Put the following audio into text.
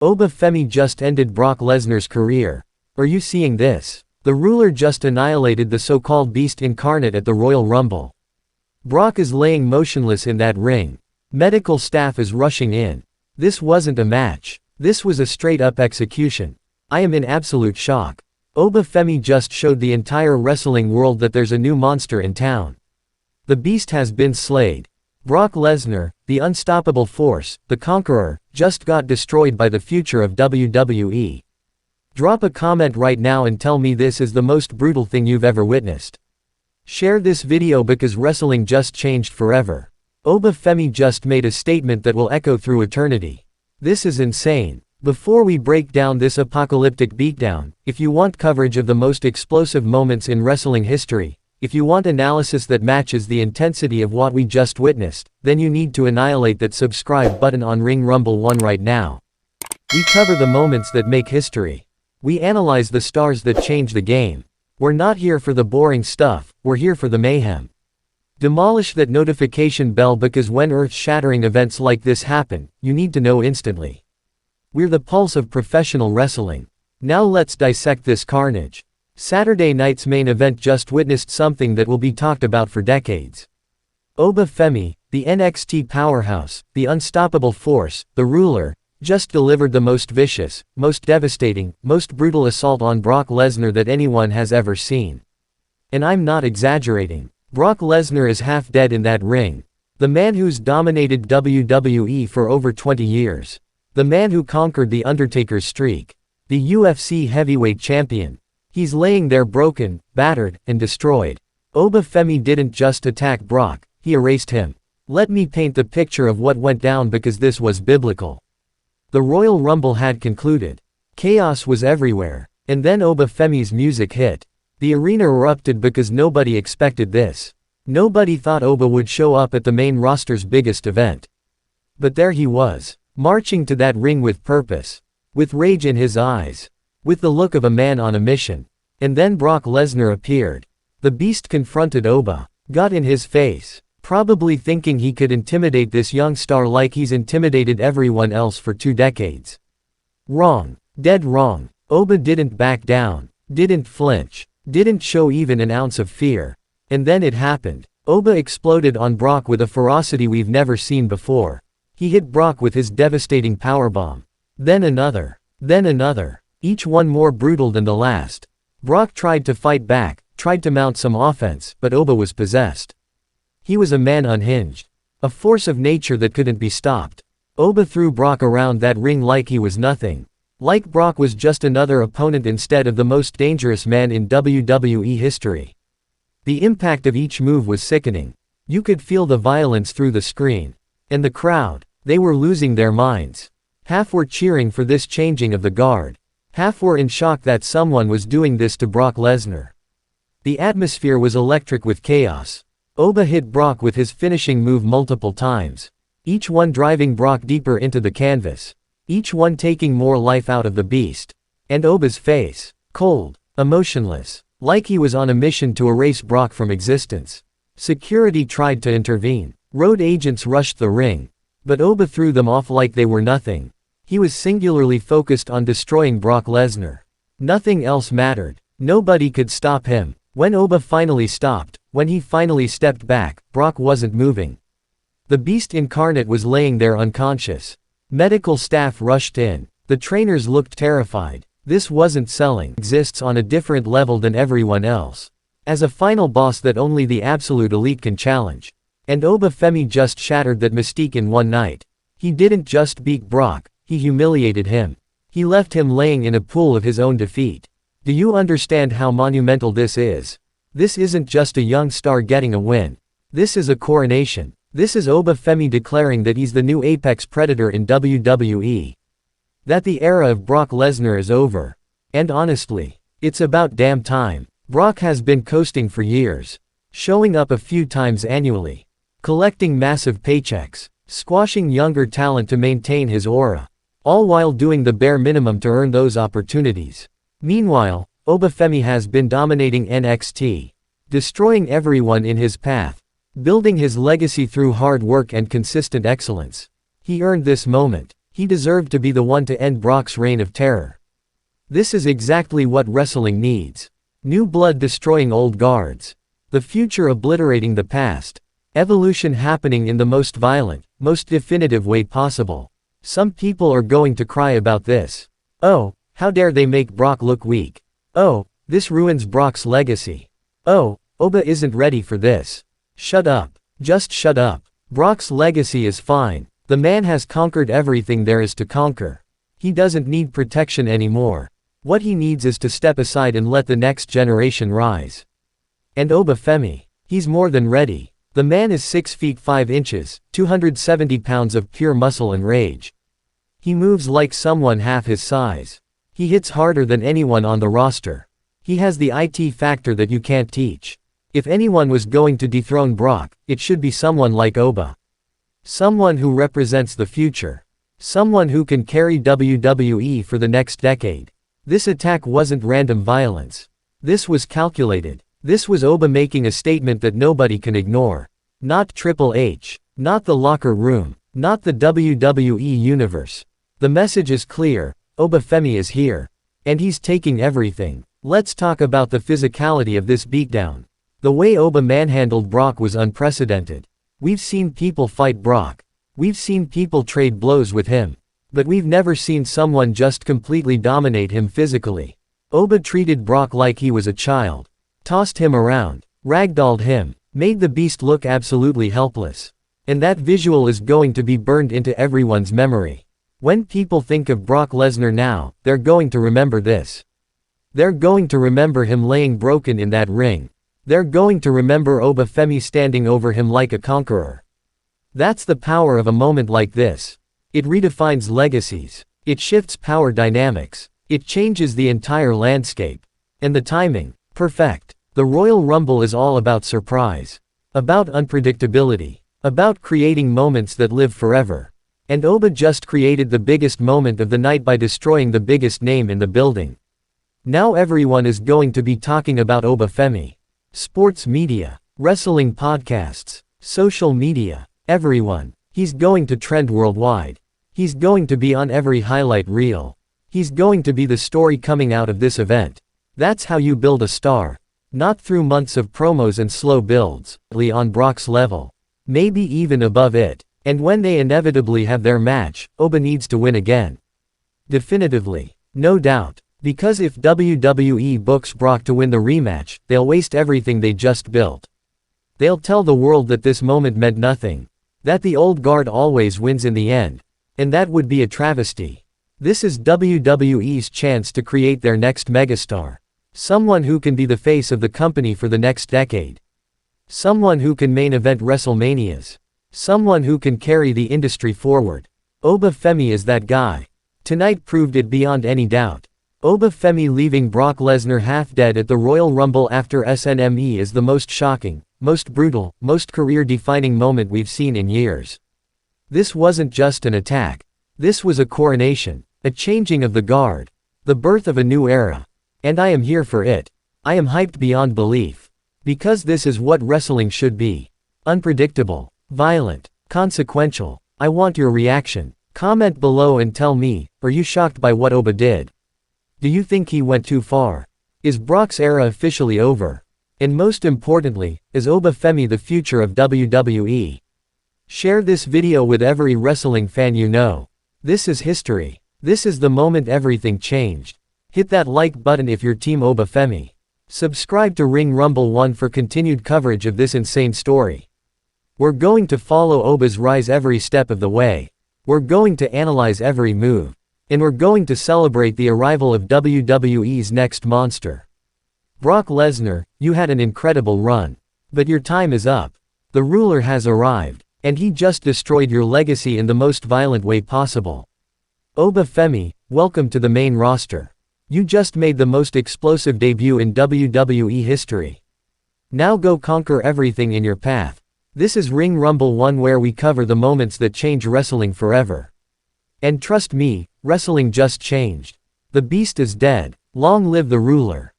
Oba Femi just ended Brock Lesnar's career. Are you seeing this? The ruler just annihilated the so-called Beast incarnate at the Royal Rumble. Brock is laying motionless in that ring. Medical staff is rushing in. This wasn't a match. This was a straight-up execution. I am in absolute shock. Oba Femi just showed the entire wrestling world that there's a new monster in town. The Beast has been slayed. Brock Lesnar, the unstoppable force, the conqueror, just got destroyed by the future of WWE. Drop a comment right now and tell me this is the most brutal thing you've ever witnessed. Share this video because wrestling just changed forever. Oba Femi just made a statement that will echo through eternity. This is insane. Before we break down this apocalyptic beatdown, if you want coverage of the most explosive moments in wrestling history, if you want analysis that matches the intensity of what we just witnessed, then you need to annihilate that subscribe button on Ring Rumble 1 right now. We cover the moments that make history. We analyze the stars that change the game. We're not here for the boring stuff, we're here for the mayhem. Demolish that notification bell because when earth-shattering events like this happen, you need to know instantly. We're the pulse of professional wrestling. Now let's dissect this carnage. Saturday night's main event just witnessed something that will be talked about for decades. Oba Femi, the NXT powerhouse, the unstoppable force, the ruler, just delivered the most vicious, most devastating, most brutal assault on Brock Lesnar that anyone has ever seen. And I'm not exaggerating. Brock Lesnar is half dead in that ring. The man who's dominated WWE for over 20 years. The man who conquered The Undertaker's streak. The UFC heavyweight champion. He's laying there broken, battered, and destroyed. Oba Femi didn't just attack Brock, he erased him. Let me paint the picture of what went down because this was biblical. The Royal Rumble had concluded. Chaos was everywhere. And then Oba Femi's music hit. The arena erupted because nobody expected this. Nobody thought Oba would show up at the main roster's biggest event. But there he was, marching to that ring with purpose. With rage in his eyes. With the look of a man on a mission. And then Brock Lesnar appeared. The Beast confronted Oba, got in his face, probably thinking he could intimidate this young star like he's intimidated everyone else for 2 decades. Wrong. Dead wrong. Oba didn't back down, didn't flinch, didn't show even an ounce of fear. And then it happened. Oba exploded on Brock with a ferocity we've never seen before. He hit Brock with his devastating powerbomb. Then another. Then another. Each one more brutal than the last. Brock tried to fight back, tried to mount some offense, but Oba was possessed. He was a man unhinged. A force of nature that couldn't be stopped. Oba threw Brock around that ring like he was nothing. Like Brock was just another opponent instead of the most dangerous man in WWE history. The impact of each move was sickening. You could feel the violence through the screen. And the crowd, they were losing their minds. Half were cheering for this changing of the guard. Half were in shock that someone was doing this to Brock Lesnar. The atmosphere was electric with chaos. Oba hit Brock with his finishing move multiple times. Each one driving Brock deeper into the canvas. Each one taking more life out of the Beast. And Oba's face, cold, emotionless, like he was on a mission to erase Brock from existence. Security tried to intervene. Road agents rushed the ring. But Oba threw them off like they were nothing. He was singularly focused on destroying Brock Lesnar. Nothing else mattered. Nobody could stop him. When Oba finally stopped, when he finally stepped back, Brock wasn't moving. The Beast incarnate was laying there unconscious. Medical staff rushed in. The trainers looked terrified. This wasn't selling. Exists on a different level than everyone else. As a final boss that only the absolute elite can challenge. And Oba Femi just shattered that mystique in one night. He didn't just beat Brock. He humiliated him. He left him laying in a pool of his own defeat. Do you understand how monumental this is? This isn't just a young star getting a win. This is a coronation. This is Oba Femi declaring that he's the new apex predator in WWE. That the era of Brock Lesnar is over. And honestly, it's about damn time. Brock has been coasting for years. Showing up a few times annually. Collecting massive paychecks. Squashing younger talent to maintain his aura. All while doing the bare minimum to earn those opportunities. Meanwhile, Oba Femi has been dominating NXT. Destroying everyone in his path. Building his legacy through hard work and consistent excellence. He earned this moment. He deserved to be the one to end Brock's reign of terror. This is exactly what wrestling needs. New blood destroying old guards. The future obliterating the past. Evolution happening in the most violent, most definitive way possible. Some people are going to cry about this. Oh, how dare they make Brock look weak. Oh, this ruins Brock's legacy. Oh, Oba isn't ready for this. Shut up. Just shut up. Brock's legacy is fine. The man has conquered everything there is to conquer. He doesn't need protection anymore. What he needs is to step aside and let the next generation rise. And Oba Femi. He's more than ready. The man is 6 feet 5 inches, 270 pounds of pure muscle and rage. He moves like someone half his size. He hits harder than anyone on the roster. He has the IT factor that you can't teach. If anyone was going to dethrone Brock, it should be someone like Oba. Someone who represents the future. Someone who can carry WWE for the next decade. This attack wasn't random violence. This was calculated. This was Oba making a statement that nobody can ignore. Not Triple H. Not the locker room. Not the WWE universe. The message is clear. Oba Femi is here. And he's taking everything. Let's talk about the physicality of this beatdown. The way Oba manhandled Brock was unprecedented. We've seen people fight Brock. We've seen people trade blows with him. But we've never seen someone just completely dominate him physically. Oba treated Brock like he was a child. Tossed him around. Ragdolled him. Made the Beast look absolutely helpless. And that visual is going to be burned into everyone's memory. When people think of Brock Lesnar now, they're going to remember this. They're going to remember him laying broken in that ring. They're going to remember Oba Femi standing over him like a conqueror. That's the power of a moment like this. It redefines legacies. It shifts power dynamics. It changes the entire landscape. And the timing, perfect. The Royal Rumble is all about surprise. About unpredictability. About creating moments that live forever. And Oba just created the biggest moment of the night by destroying the biggest name in the building. Now everyone is going to be talking about Oba Femi. Sports media, wrestling podcasts, social media, everyone. He's going to trend worldwide. He's going to be on every highlight reel. He's going to be the story coming out of this event. That's how you build a star. Not through months of promos and slow builds, on Brock's level. Maybe even above it. And when they inevitably have their match, Oba needs to win again. Definitively. No doubt. Because if WWE books Brock to win the rematch, they'll waste everything they just built. They'll tell the world that this moment meant nothing. That the old guard always wins in the end. And that would be a travesty. This is WWE's chance to create their next megastar. Someone who can be the face of the company for the next decade. Someone who can main event WrestleManias. Someone who can carry the industry forward. Oba Femi is that guy. Tonight proved it beyond any doubt. Oba Femi leaving Brock Lesnar half dead at the Royal Rumble after SNME is the most shocking, most brutal, most career-defining moment we've seen in years. This wasn't just an attack. This was a coronation, a changing of the guard, the birth of a new era. And I am here for it. I am hyped beyond belief. Because this is what wrestling should be. Unpredictable. Violent. Consequential. I want your reaction. Comment below and tell me, are you shocked by what Oba did? Do you think he went too far? Is Brock's era officially over? And most importantly, is Oba Femi the future of WWE? Share this video with every wrestling fan you know. This is history. This is the moment everything changed. Hit that like button if you're Team Oba Femi. Subscribe to Ring Rumble 1 for continued coverage of this insane story. We're going to follow Oba's rise every step of the way. We're going to analyze every move. And we're going to celebrate the arrival of WWE's next monster. Brock Lesnar, you had an incredible run. But your time is up. The ruler has arrived. And he just destroyed your legacy in the most violent way possible. Oba Femi, welcome to the main roster. You just made the most explosive debut in WWE history. Now go conquer everything in your path. This is Ring Rumble 1 where we cover the moments that change wrestling forever. And trust me, wrestling just changed. The Beast is dead. Long live the ruler.